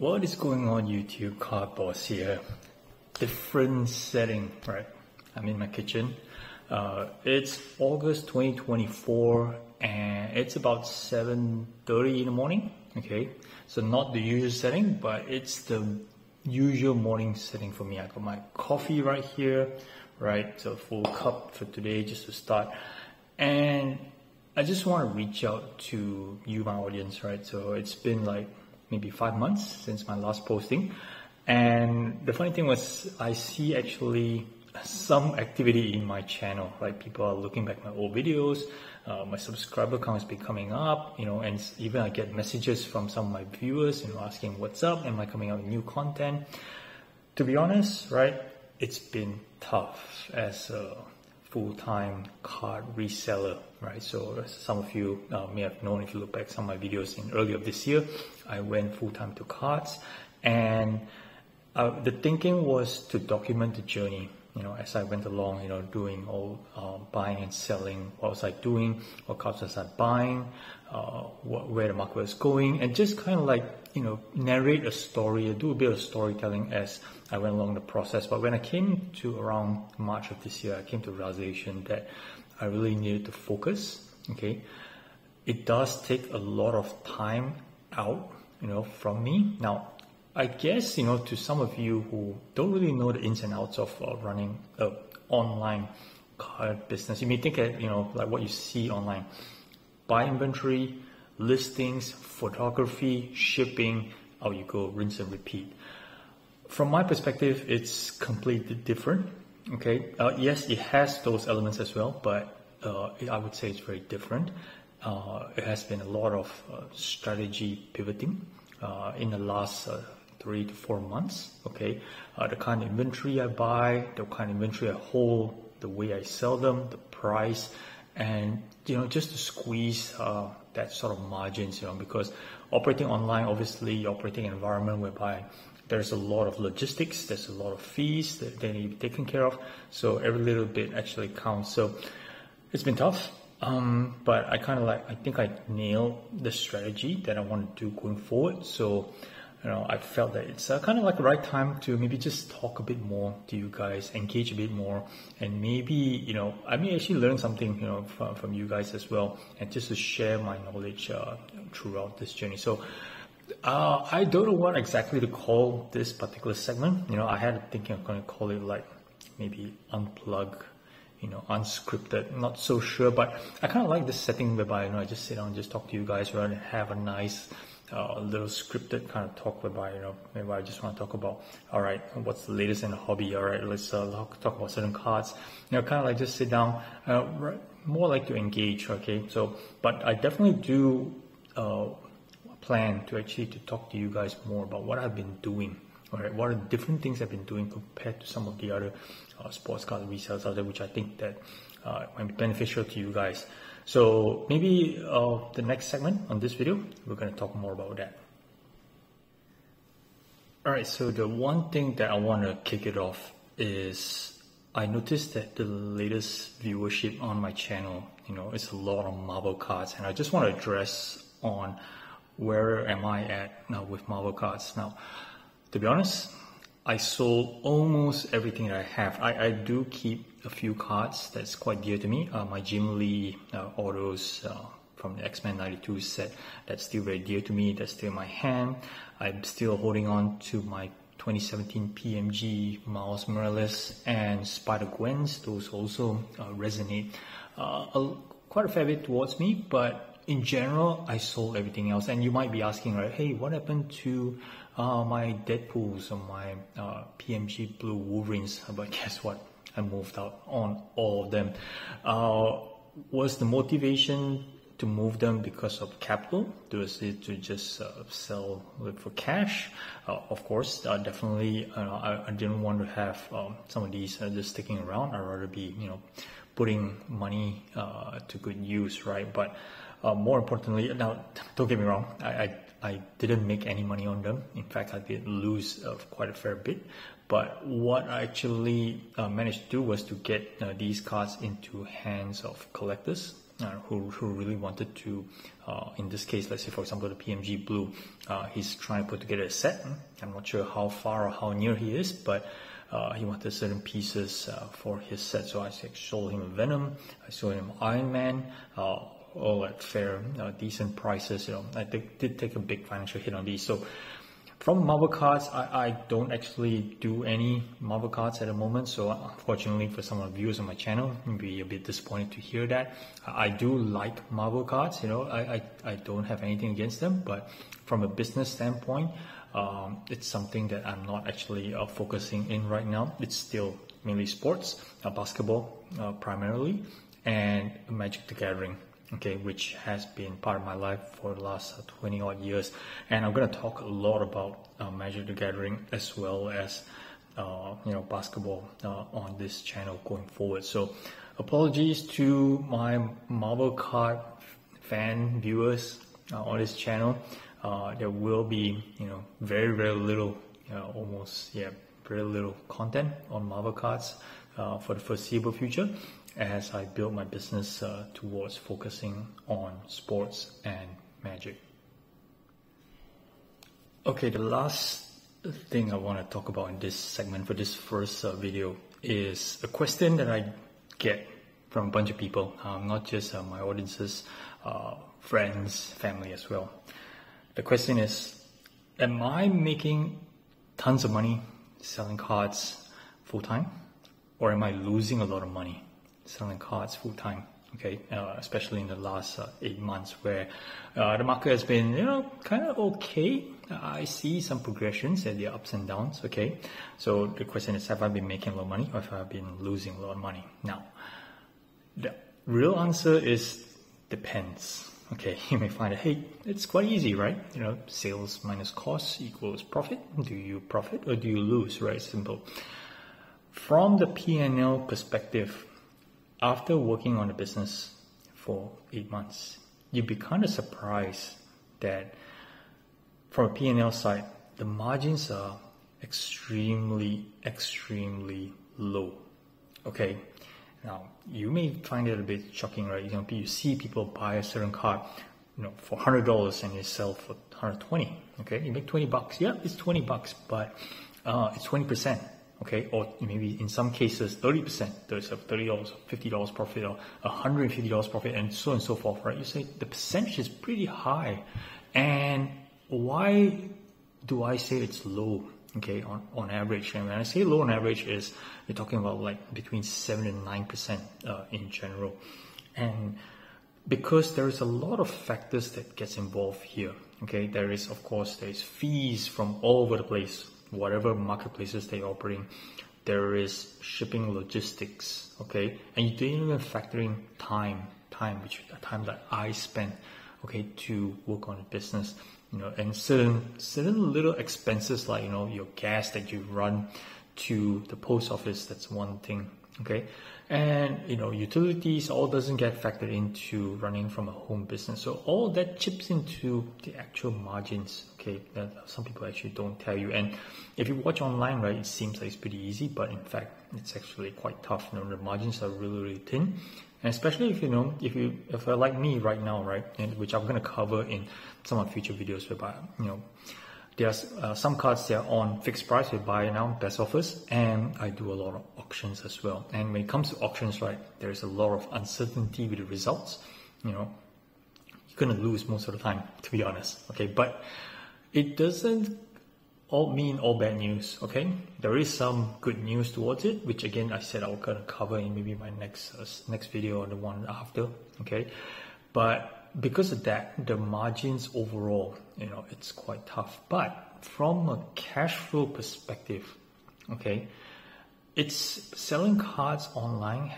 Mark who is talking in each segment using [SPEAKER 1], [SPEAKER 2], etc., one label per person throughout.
[SPEAKER 1] What is going on YouTube? Card Boss here. Different setting, right? I'm in my kitchen. It's August 2024 and it's about 7:30 in the morning. Okay, so not the usual setting, but it's the usual morning setting for me. I got my coffee right here, right? So full cup for today just to start. And I just want to reach out to you, my audience, right? So it's been like maybe 5 months since my last posting. And the funny thing was I see actually some activity in my channel, like people are looking back my old videos, my subscriber count has been coming up, and even I get messages from some of my viewers, asking what's up, am I coming out with new content? To be honest, right, it's been tough as a full-time card reseller, right? So as some of you may have known, if you look back some of my videos in earlier of this year, I went full-time to cards, and the thinking was to document the journey, as I went along, doing all buying and selling. What was I doing? What cards was I buying? Where the market was going, and just kind of like, narrate a story, do a bit of storytelling as I went along the process. But when I came to around March of this year, I came to the realization that I really needed to focus. Okay, it does take a lot of time out, from me. Now, I guess, to some of you who don't really know the ins and outs of running an online card business, you may think that, like what you see online, buy inventory, listings, photography, shipping, out you go, rinse and repeat. From my perspective, it's completely different. Okay, yes, it has those elements as well, but I would say it's very different. It has been a lot of strategy pivoting in the last 3 to 4 months. Okay, the kind of inventory I buy, the kind of inventory I hold, the way I sell them, the price, and just to squeeze that sort of margins, because operating online, obviously you're operating in an environment whereby there's a lot of logistics, there's a lot of fees that they need to be taken care of, so every little bit actually counts. So it's been tough, but I think I nailed the strategy that I want to do going forward. So I felt that it's kind of like the right time to maybe just talk a bit more to you guys, engage a bit more, and maybe, I may actually learn something, from you guys as well, and just to share my knowledge throughout this journey. So I don't know what exactly to call this particular segment. I had thinking I'm going to call it like maybe unplug, unscripted, not so sure, but I kind of like this setting whereby, I just sit down and just talk to you guys rather than have a nice little scripted kind of talk whereby, maybe I just want to talk about, all right, what's the latest in the hobby? All right, let's talk about certain cards, kind of like just sit down, more like to engage. Okay, so, but I definitely do plan to actually to talk to you guys more about what I've been doing. All right, what are the different things I've been doing compared to some of the other sports card resellers out there, which I think that might be beneficial to you guys. So maybe the next segment on this video, we're going to talk more about that. All right, so the one thing that I want to kick it off is I noticed that the latest viewership on my channel, it's a lot of Marvel cards, and I just want to address on where am I at now with Marvel cards. Now, to be honest, I sold almost everything that I have. I do keep a few cards that's quite dear to me. My Jim Lee autos from the X-Men 92 set, that's still very dear to me. That's still in my hand. I'm still holding on to my 2017 PMG Miles Morales and Spider-Gwens. Those also resonate quite a fair bit towards me, but in general, I sold everything else. And you might be asking, right, hey, what happened to my Deadpools or my PMG Blue Wolverines? But guess what? I moved out on all of them. Was the motivation to move them because of capital? Was it to just sell it for cash? Of course, definitely. I didn't want to have some of these just sticking around. I'd rather be, putting money to good use, right? But more importantly, now don't get me wrong, I didn't make any money on them. In fact, I did lose quite a fair bit. But what I actually managed to do was to get these cards into hands of collectors who really wanted to, in this case, let's say for example the PMG Blue, he's trying to put together a set. I'm not sure how far or how near he is, but he wanted certain pieces for his set. So I sold him a Venom, I sold him Iron Man, all at fair, decent prices. I did take a big financial hit on these. So from Marvel cards, I don't actually do any Marvel cards at the moment. So unfortunately for some of the viewers on my channel, you'll be a bit disappointed to hear that. I do like Marvel cards, I don't have anything against them, but from a business standpoint, it's something that I'm not actually focusing in right now. It's still mainly sports, basketball primarily, and Magic the Gathering. Okay, which has been part of my life for the last 20 odd years, and I'm going to talk a lot about Magic the Gathering as well as basketball on this channel going forward. So apologies to my Marvel card fan viewers on this channel. There will be very little, very little content on Marvel cards for the foreseeable future, as I build my business towards focusing on sports and Magic. Okay, the last thing I want to talk about in this segment for this first video is a question that I get from a bunch of people, not just my audiences, friends, family as well. The question is, am I making tons of money selling cards full-time, or am I losing a lot of money selling cards full-time? Okay, especially in the last 8 months, where the market has been kind of okay. I see some progressions and the ups and downs. Okay, so the question is, have I been making a lot of money, or have I been losing a lot of money? Now, the real answer is depends. Okay, you may find that, hey, it's quite easy, right? Sales minus costs equals profit. Do you profit or do you lose? Right, simple. From the P&L perspective, after working on the business for 8 months, you'd be kind of surprised that from a P&L side, the margins are extremely low. Okay, now you may find it a bit shocking, right? You see people buy a certain card, for $100 and you sell for $120. Okay, you make $20. Yeah, it's $20, but it's 20%. Okay, or maybe in some cases 30%. There's a $30, $50 profit, or $150 profit, and so on and so forth, right? You say the percentage is pretty high, and why do I say it's low? Okay, on average, and when I say low on average, is you're talking about like between 7 and 9% in general, and because there is a lot of factors that gets involved here. Okay, there's fees from all over the place. Whatever marketplaces they operate in, there is shipping, logistics, okay, and you didn't even factor in time, which is the time that I spend, okay, to work on a business, and certain little expenses like your gas that you run to the post office. That's one thing, okay, and utilities all doesn't get factored into running from a home business. So all that chips into the actual margins, okay, that some people actually don't tell you. And if you watch online, right, it seems like it's pretty easy, but in fact it's actually quite tough. The margins are really thin, and especially if if you're like me right now, right, and which I'm going to cover in some of future videos, whereby there's some cards that are on fixed price, we buy now, best offers, and I do a lot of auctions as well. And when it comes to auctions, right, there's a lot of uncertainty with the results. You're gonna lose most of the time, to be honest. Okay, but it doesn't all mean all bad news. Okay, there is some good news towards it, which again I said I'll gonna cover in maybe my next video or the one after. Okay, but because of that, the margins overall, it's quite tough. But from a cash flow perspective, okay, it's selling cards online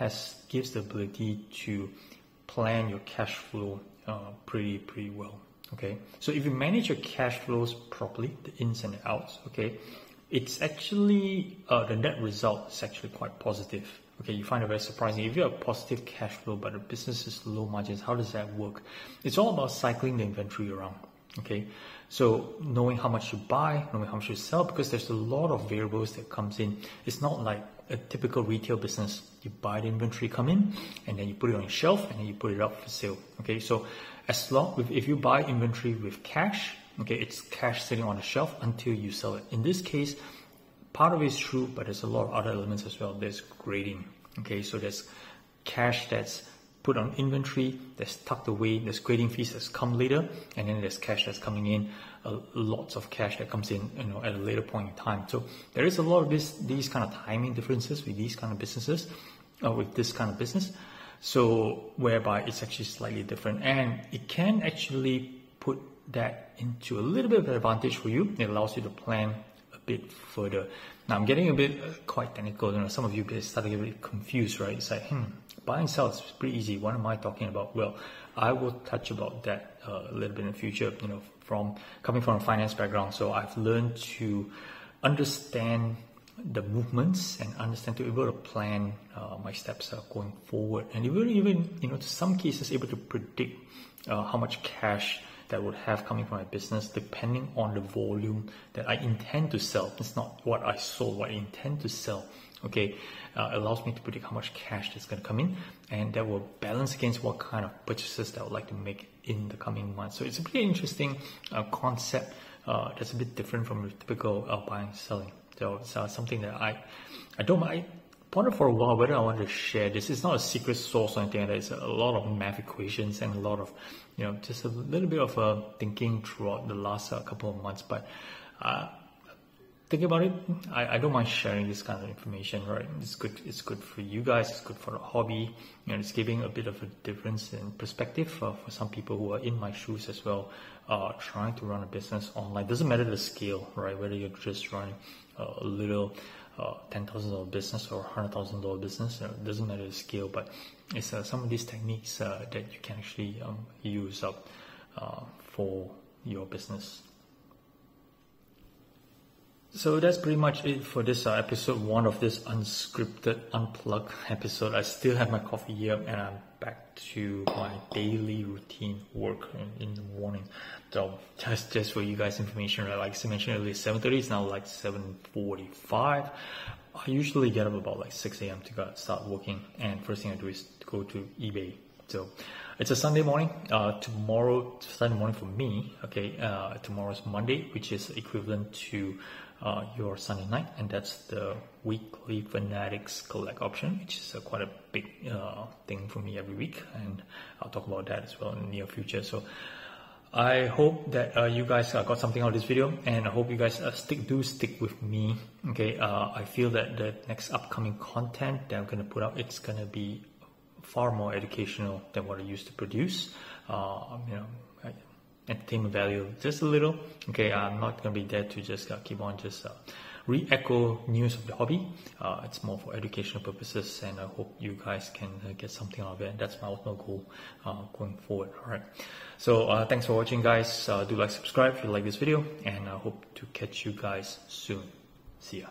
[SPEAKER 1] gives the ability to plan your cash flow pretty well. Okay, so if you manage your cash flows properly, the ins and the outs, okay, it's actually the net result is actually quite positive. Okay, you find it very surprising. If you have positive cash flow but the business is low margins, how does that work? It's all about cycling the inventory around. Okay, so knowing how much you buy, knowing how much you sell, because there's a lot of variables that comes in. It's not like a typical retail business. You buy the inventory, come in, and then you put it on your shelf, and then you put it up for sale. Okay, so if you buy inventory with cash, okay, it's cash sitting on the shelf until you sell it. In this case, part of it is true, but there's a lot of other elements as well. There's grading. Okay, so there's cash that's put on inventory, that's tucked away, there's grading fees that's come later, and then there's cash that's coming in, lots of cash that comes in, at a later point in time. So there is a lot of these kind of timing differences with these kind of businesses, with this kind of business. So whereby it's actually slightly different, and it can actually put that into a little bit of an advantage for you. It allows you to plan a bit further. Now I'm getting a bit quite technical. Some of you guys start to get a bit confused, right? It's like, buy and sell is pretty easy. What am I talking about? Well, I will touch about that a little bit in the future. Coming from a finance background, so I've learned to understand the movements and understand to be able to plan my steps going forward, and even to some cases able to predict how much cash that would have coming from my business depending on the volume that I intend to sell. It's not what I sold, what I intend to sell. Okay, allows me to predict how much cash that's going to come in, and that will balance against what kind of purchases that I would like to make in the coming months. So it's a pretty interesting concept that's a bit different from the typical buying and selling. So it's something that I pondered for a while whether I wanted to share this. It's not a secret sauce or anything like that. It's a lot of math equations and a lot of, just a little bit of thinking throughout the last couple of months. But thinking about it, I don't mind sharing this kind of information, right? It's good for you guys. It's good for the hobby. It's giving a bit of a difference in perspective for some people who are in my shoes as well, trying to run a business online. Doesn't matter the scale, right? Whether you're just running a little $10,000 business or $100,000 business, it doesn't matter the scale, but it's some of these techniques that you can actually use up for your business. So that's pretty much it for this episode 1 of this unscripted, unplugged episode. I still have my coffee here, and I'm back to my daily routine work in the morning. So just for you guys information, right? Like I mentioned earlier, 7:30 is now like 7:45. I usually get up about like 6 a.m. to start working, and first thing I do is go to eBay. So it's a Sunday morning. Tomorrow, Sunday morning for me. Okay, tomorrow's Monday, which is equivalent to your Sunday night, and that's the weekly Fanatics Collect option, which is quite a big thing for me every week, and I'll talk about that as well in the near future. So I hope that you guys got something out of this video, and I hope you guys stick with me. Okay, I feel that the next upcoming content that I'm going to put out, it's going to be far more educational than what I used to produce. Entertainment value just a little. Okay, I'm not going to be there to just keep on just re-echo news of the hobby. It's more for educational purposes, and I hope you guys can get something out of it. That's my ultimate goal going forward. All right, so thanks for watching, guys. Do like, subscribe if you like this video, and I hope to catch you guys soon. See ya.